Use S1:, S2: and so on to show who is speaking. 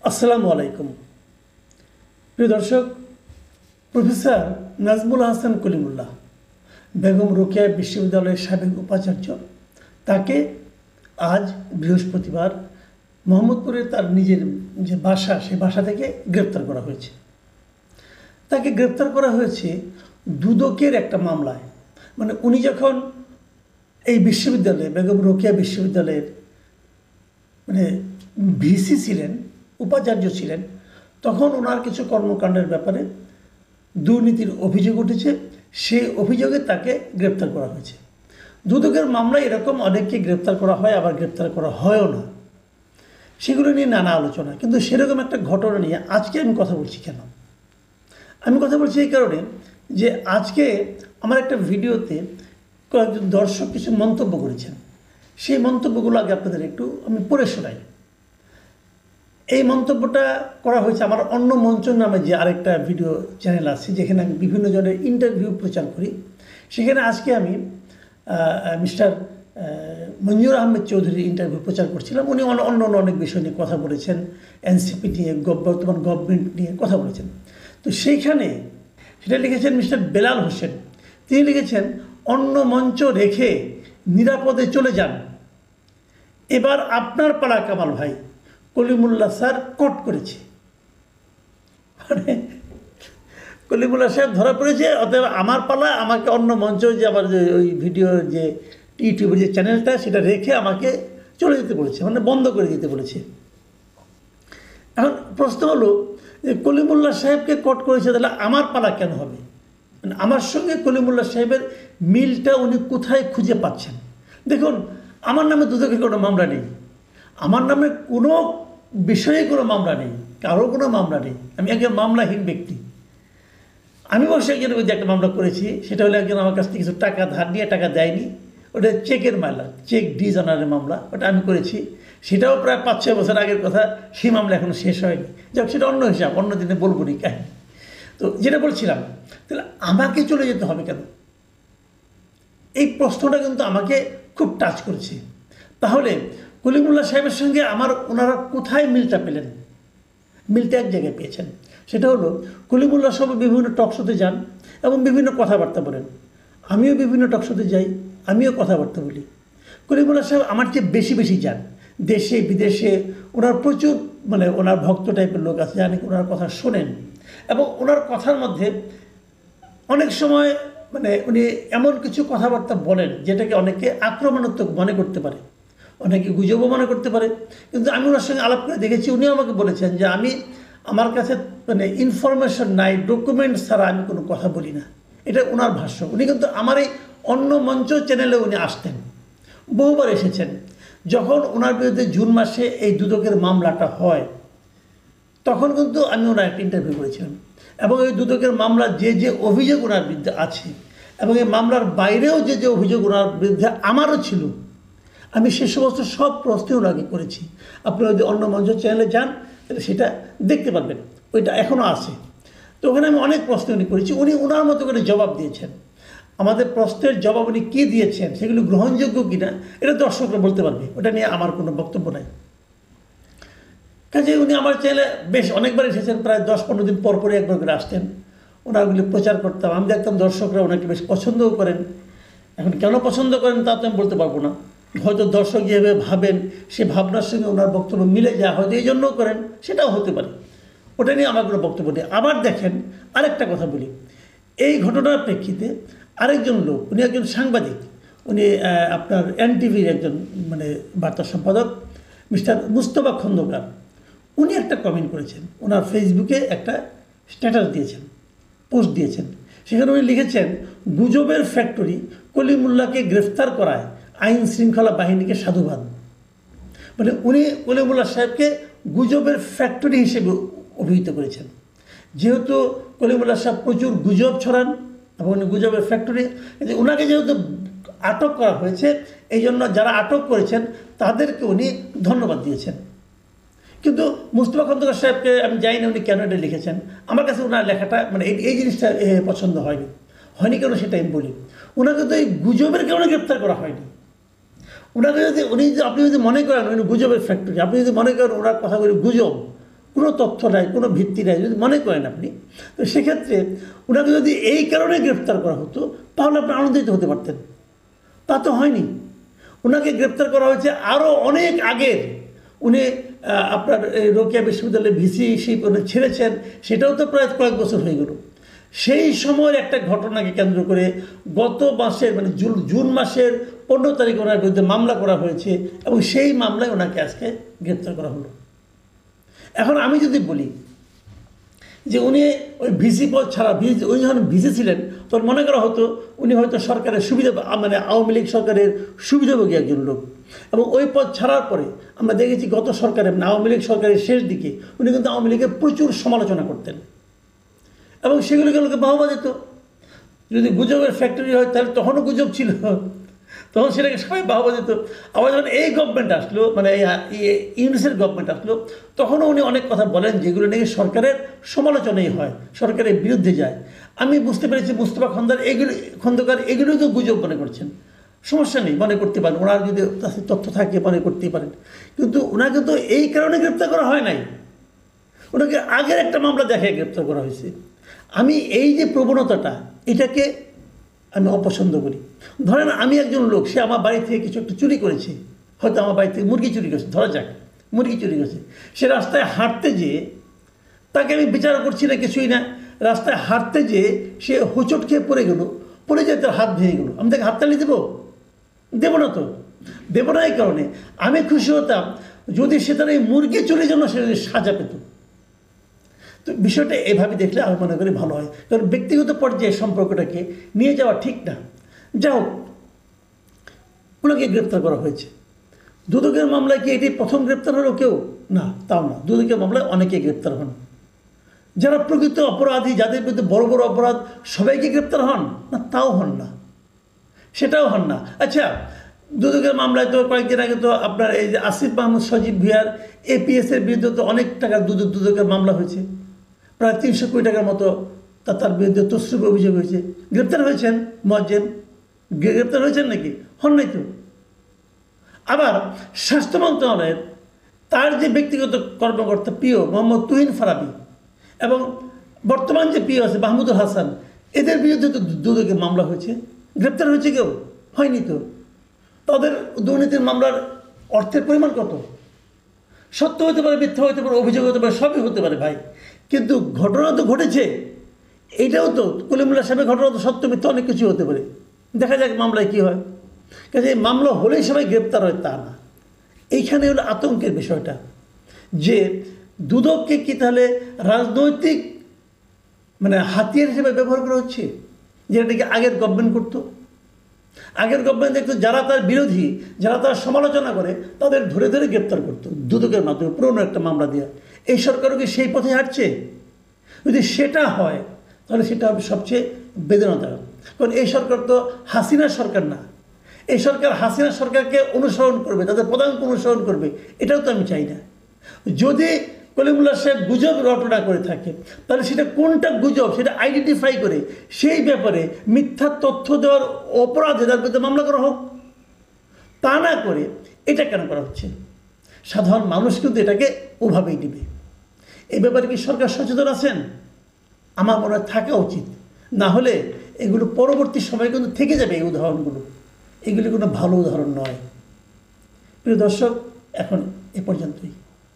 S1: আসসালামু আলাইকুম প্রিয় দর্শক, প্রফেসর নাজমুল হাসান কলিমুল্লাহ বেগম রোকেয়া বিশ্ববিদ্যালয়ের সাবেক উপাচার্য, তাকে আজ বৃহস্পতিবার মোহাম্মদপুরে তার নিজের যে বাসা, সেই বাসা থেকে গ্রেপ্তার করা হয়েছে। তাকে গ্রেপ্তার করা হয়েছে দুদকের একটা মামলায়। মানে উনি যখন এই বিশ্ববিদ্যালয়ে, বেগম রোকেয়া বিশ্ববিদ্যালয়ের মানে ভিসি ছিলেন, উপাচার্য ছিলেন, তখন ওনার কিছু কর্মকাণ্ডের ব্যাপারে দুর্নীতির অভিযোগ উঠেছে। সেই অভিযোগে তাকে গ্রেপ্তার করা হয়েছে। দুদকের মামলায় এরকম অনেককে গ্রেপ্তার করা হয়, আবার গ্রেপ্তার করা হয়ও না। সেগুলো নিয়ে নানা আলোচনা, কিন্তু সেরকম একটা ঘটনা নিয়ে আজকে আমি কথা বলছি। কেন আমি কথা বলছি? এই কারণে যে আজকে আমার একটা ভিডিওতে কয়েকজন দর্শক কিছু মন্তব্য করেছেন। সেই মন্তব্যগুলো আগে আপনাদের একটু আমি পড়ে শোনাই। এই মন্তব্যটা করা হয়েছে আমার অন্য মঞ্চ নামে যে আরেকটা ভিডিও চ্যানেল আছে, যেখানে আমি বিভিন্ন জনের ইন্টারভিউ প্রচার করি। সেখানে আজকে আমি মিস্টার মঞ্জুর আহমেদ চৌধুরীর ইন্টারভিউ প্রচার করছিলাম। উনি অন্য অনেক বিষয় নিয়ে কথা বলেছেন, এনসিপি নিয়ে, বর্তমান গভর্নমেন্ট নিয়ে কথা বলেছেন। তো সেইখানে সেটা লিখেছেন মিস্টার বেলাল হোসেন। তিনি লিখেছেন, অন্য মঞ্চ রেখে নিরাপদে চলে যান, এবার আপনার পালা কামাল ভাই, কলিমুল্লাহ স্যার কোট করেছে। মানে কলিমুল্লাহ সাহেব ধরা পড়েছে, অতএব আমার পালা, আমাকে অন্য মঞ্চ যে আমার যে ওই ভিডিও যে ইউটিউবের যে চ্যানেলটা, সেটা রেখে আমাকে চলে যেতে বলেছে, মানে বন্ধ করে দিতে বলেছে। এখন প্রশ্ন হলো যে কলিমুল্লাহ সাহেবকে কোট করেছে, তাহলে আমার পালা কেন হবে? মানে আমার সঙ্গে কলিমুল্লাহ সাহেবের মিলটা উনি কোথায় খুঁজে পাচ্ছেন? দেখুন, আমার নামে দুদকের কোনো মামলা নেই, আমার নামে কোনো বিষয়ে কোনো মামলা নেই, কারো কোনো মামলা নেই। আমি একজন মামলাহীন ব্যক্তি। আমি অবশ্যই একজনের বিরুদ্ধে একটা মামলা করেছি। সেটা হলো একজন আমার কাছ থেকে কিছু টাকা ধার নিয়ে টাকা দেয়নি, ওটা চেকের মামলা, চেক ডিজনারের মামলা, ওটা আমি করেছি। সেটাও প্রায় 5-6 বছর আগের কথা। সেই মামলা এখনও শেষ হয়নি। যাক, সেটা অন্য হিসাব, অন্য দিনে বলবো নি কাহিনি। তো যেটা বলছিলাম, তাহলে আমাকে চলে যেতে হবে কেন? এই প্রশ্নটা কিন্তু আমাকে খুব টাচ করেছে। তাহলে কলিমুল্লাহ সাহেবের সঙ্গে ওনারা কোথায় মিলটা পেলেন? মিলটা এক জায়গায় পেয়েছেন। সেটা হলো, কলিমুল্লাহ সাহেব বিভিন্ন টকশোতে যান এবং বিভিন্ন কথাবার্তা বলেন। আমিও বিভিন্ন টকশোতে যাই, আমিও কথাবার্তা বলি। কলিমুল্লাহ সাহেব আমার চেয়ে বেশি যান, দেশে বিদেশে। ওনার প্রচুর মানে ওনার ভক্ত টাইপের লোক আছে, জানি ওনার কথা শোনেন। এবং ওনার কথার মধ্যে অনেক সময় মানে উনি এমন কিছু কথাবার্তা বলেন যেটাকে অনেকে আক্রমণাত্মক মনে করতে পারে, অনেকে গুজবও মনে করতে পারে। কিন্তু আমি ওনার সঙ্গে আলাপ করে দেখেছি, উনিও আমাকে বলেছেন যে আমার কাছে মানে ইনফরমেশন নাই, ডকুমেন্ট ছাড়া আমি কোনো কথা বলি না। এটা ওনার ভাষ্য। উনি কিন্তু আমার এই অন্য মঞ্চ চ্যানেলে উনি আসতেন, বহুবার এসেছেন। যখন ওনার বিরুদ্ধে জুন মাসে এই দুদকের মামলাটা হয়, তখন কিন্তু আমি ওনার একটা ইন্টারভিউ করেছিলাম। এবং এই দুদকের মামলার যে অভিযোগ ওনার বিরুদ্ধে আছে, এবং এই মামলার বাইরেও যে অভিযোগ ওনার বিরুদ্ধে আমারও ছিল, আমি সে সমস্ত সব প্রশ্ন ওনাকে করেছি। আপনারা যদি অন্য মঞ্চ চ্যানেলে যান, তাহলে সেটা দেখতে পারবেন, ওইটা এখনও আছে। তো ওখানে আমি অনেক প্রশ্ন উনি করেছি। উনি ওনার মতো করে জবাব দিয়েছেন। আমাদের প্রশ্নের জবাব উনি কী দিয়েছেন, সেগুলো গ্রহণযোগ্য কিনা, এটা দর্শকরা বলতে পারবে, ওটা নিয়ে আমার কোনো বক্তব্য নাই। কাজে উনি আমার চ্যানেলে বেশ অনেকবার এসেছেন, প্রায় 10-15 দিন পর পরে একবার করে আসতেন। ওনাগুলি প্রচার করতাম, আমি দেখতাম দর্শকরা ওনাকে বেশ পছন্দও করেন। এখন কেন পছন্দ করেন তা তো আমি বলতে পারবো না। হয়তো দর্শক যেভাবে ভাবেন, সে ভাবনার সঙ্গে ওনার বক্তব্য মিলে যায়, হয়তো এই জন্যও করেন, সেটাও হতে পারে। ওটা নিয়ে আমার কোনো বক্তব্য নেই। আবার দেখেন, আরেকটা কথা বলি। এই ঘটনার প্রেক্ষিতে আরেকজন লোক, উনি একজন সাংবাদিক, উনি আপনার এনটিভির একজন মানে বার্তা সম্পাদক, মিস্টার মুস্তফা খন্দকার। উনি একটা কমেন্ট করেছেন, ওনার ফেসবুকে একটা স্ট্যাটাস দিয়েছেন, পোস্ট দিয়েছেন। সেখানে উনি লিখেছেন, গুজবের ফ্যাক্টরি কলিমুল্লাহকে গ্রেফতার করায় আইন শৃঙ্খলা বাহিনীকে সাধুবাদ। মানে উনি কলিমুল্লাহ সাহেবকে গুজবের ফ্যাক্টরি হিসেবে অভিহিত করেছেন। যেহেতু কলিমুল্লাহ সাহেব প্রচুর গুজব ছড়ান এবং উনি গুজবের ফ্যাক্টরি, ওনাকে যেহেতু আটক করা হয়েছে, এই জন্য যারা আটক করেছেন তাদেরকে উনি ধন্যবাদ দিয়েছেন। কিন্তু মুস্তফা খন্দকার সাহেবকে আমি জানি না উনি কেন এটা লিখেছেন। আমার কাছে ওনার লেখাটা মানে এই জিনিসটা পছন্দ হয়নি কেন সেটা আমি বলি। ওনাকে তো এই গুজবের কারণে গ্রেপ্তার করা হয়নি। ওনাকে যদি আপনি যদি মনে করেন উনি গুজবের ফ্যাক্টরি, আপনি যদি মনে করেন ওনার কথাগুলি গুজব, কোনো তথ্য নাই, কোনো ভিত্তি নাই যদি মনে করেন আপনি, তো সেক্ষেত্রে ওনাকে যদি এই কারণে গ্রেপ্তার করা হতো তাহলে আপনি আনন্দিত হতে পারতেন। তা তো হয়নি। ওনাকে গ্রেপ্তার করা হয়েছে আরও অনেক আগের। উনি আপনার রোকেয়া বিশ্ববিদ্যালয়ে ভিসি ছেড়েছেন, সেটাও তো প্রায় কয়েক বছর হয়ে গেল। সেই সময়ের একটা ঘটনাকে কেন্দ্র করে গত মাসের মানে জুন মাসের 15 তারিখ ওনার বিরুদ্ধে মামলা করা হয়েছে এবং সেই মামলায় ওনাকে আজকে গ্রেপ্তার করা হলো। এখন আমি যদি বলি যে উনি ওই ভিসি পদ ছাড়া উনি যখন ভিসি ছিলেন তখন মনে করা হতো উনি হয়তো সরকারের সুবিধা মানে আওয়ামী লীগ সরকারের সুবিধাভোগী একজন লোক, এবং ওই পদ ছাড়ার পরে আমরা দেখেছি গত সরকারের আওয়ামী লীগ সরকারের শেষ দিকে উনি কিন্তু আওয়ামী লীগের প্রচুর সমালোচনা করতেন এবং সেগুলোকে লোকে বাহবা দিত। যদি গুজবের ফ্যাক্টরি হয় তাহলে তখনও গুজব ছিল, তখন সেটাকে সবাই বাহবা দিত। আবার যখন এই গভর্নমেন্ট আসলো, মানে এই ইউনিসের গভর্নমেন্ট আসলো, তখনও উনি অনেক কথা বলেন যেগুলো নাকি সরকারের সমালোচনাই হয়, সরকারের বিরুদ্ধে যায়। আমি বুঝতে পেরেছি মুস্তফা খন্দকার এগুলো তো গুজব মনে করছেন, সমস্যা নেই, মনে করতে পারেন, ওনার যদি তথ্য থাকে মনে করতেই পারেন। কিন্তু ওনাকে তো এই কারণে গ্রেপ্তার করা হয় নাই, ওনাকে আগের একটা মামলা দেখে গ্রেপ্তার করা হয়েছে। আমি এই যে প্রবণতাটা, এটাকে আমি অপছন্দ করি। ধরেন আমি একজন লোক, সে আমার বাড়ি থেকে কিছু একটা চুরি করেছে, হয়তো আমার বাড়ি থেকে মুরগি চুরি করেছে, ধরা যাক মুরগি চুরি করেছে, সে রাস্তায় হাঁটতে যেয়ে, তাকে আমি বিচার করছি না কিছুই না, রাস্তায় হাঁটতে যেয়ে সে হোঁচট খেয়ে পড়ে গেল, পড়ে যেয়ে তার হাত ভেঙে গেলো, আমি তাকে হাততালি দেবো? দেবো না। তো দেবো না। এই কারণে আমি খুশি হতাম যদি সে তার এই মুরগি চুরির জন্য সে যদি সাজা পেত। তো বিষয়টা এভাবে দেখলে আমি মনে করি ভালো হয়, কারণ ব্যক্তিগত পর্যায়ে সম্পর্কটাকে নিয়ে যাওয়া ঠিক না। যা হোক, ওনাকে গ্রেপ্তার করা হয়েছে। দুদকের মামলায় কি এটি প্রথম গ্রেপ্তার হলো কেউ? না, তাও না। দুদকের মামলায় অনেকে গ্রেপ্তার হন। যারা প্রকৃত অপরাধী, যাদের বিরুদ্ধে বড় বড় অপরাধ, সবাইকে গ্রেপ্তার হন না? তাও হন না, সেটাও হন না। আচ্ছা, দুদকের মামলায় তো কয়েকদিন আগে তো আপনার এই যে আসিফ মাহমুদ সজীব ভুঁইয়ার APS-এর বিরুদ্ধে তো অনেক টাকার দুদকের মামলা হয়েছে, প্রায় 300 কোটি টাকার মতো তার বিরুদ্ধে তসরুপ অভিযোগ হয়েছে। গ্রেপ্তার হয়েছেন মোয়াজ্জেম? গ্রেপ্তার হয়েছেন নাকি? হন নাই তো। আবার স্বাস্থ্য মন্ত্রণালয়ের তার যে ব্যক্তিগত কর্মকর্তা পিও মোহাম্মদ তুহিন ফারাবি এবং বর্তমান যে পিও আছে মাহমুদুল হাসান, এদের বিরুদ্ধে তো দুদকের মামলা হয়েছে। গ্রেপ্তার হয়েছে কেউ? হয়নি তো। তাদের দুর্নীতির মামলার অর্থের পরিমাণ কত? সত্য হতে পারে, মিথ্যা হতে পারে, অভিযোগ হতে পারে, সবই হতে পারে ভাই, কিন্তু ঘটনা তো ঘটেছে। এইটাও তো কলিমুল্লাহ সাহেবের ঘটনা তো সত্য মিথ্যা অনেক কিছু হতে পারে। দেখা যাক মামলায় কী হয়। কাজে মামলা হলেই সবাই গ্রেপ্তার হয় তা না। এইখানে হলো আতঙ্কের বিষয়টা, যে দুদককে কি তাহলে রাজনৈতিক মানে হাতিয়ার হিসেবে ব্যবহার করা হচ্ছে, যেটাকে আগের গভর্নমেন্ট করতো। আগের গভর্নমেন্ট দেখতো যারা তার বিরোধী, যারা তার সমালোচনা করে, তাদের ধরে ধরে গ্রেপ্তার করতো দুদকের মাধ্যমে, পুরনো একটা মামলা দেওয়া। এই সরকারও কি সেই পথে হাঁটছে? যদি সেটা হয় তাহলে সেটা হবে সবচেয়ে বেদনাদায়ক। কারণ এই সরকার তো হাসিনার সরকার না। এই সরকার হাসিনা সরকারকে অনুসরণ করবে, তাদের প্রধানকে অনুসরণ করবে, এটাও তো আমি চাই না। যদি কলিমুল্লাহ সাহেব গুজব রটনা করে থাকে, তাহলে সেটা কোনটা গুজব সেটা আইডেন্টিফাই করে সেই ব্যাপারে মিথ্যা তথ্য দেওয়ার অপরাধে তার বিরুদ্ধে মামলা করা হোক। তা না করে এটা কেন করা হচ্ছে? সাধারণ মানুষ কিন্তু এটাকে ওভাবেই নেবে। এই ব্যাপারে কি সরকার সচেতন আছেন? আমার মনে হয় থাকা উচিত। না হলে এগুলো পরবর্তী সময়ে কিন্তু থেকে যাবে। এই উদাহরণগুলো, এগুলি কোনো ভালো উদাহরণ নয়। প্রিয় দর্শক, এখন এ পর্যন্তই।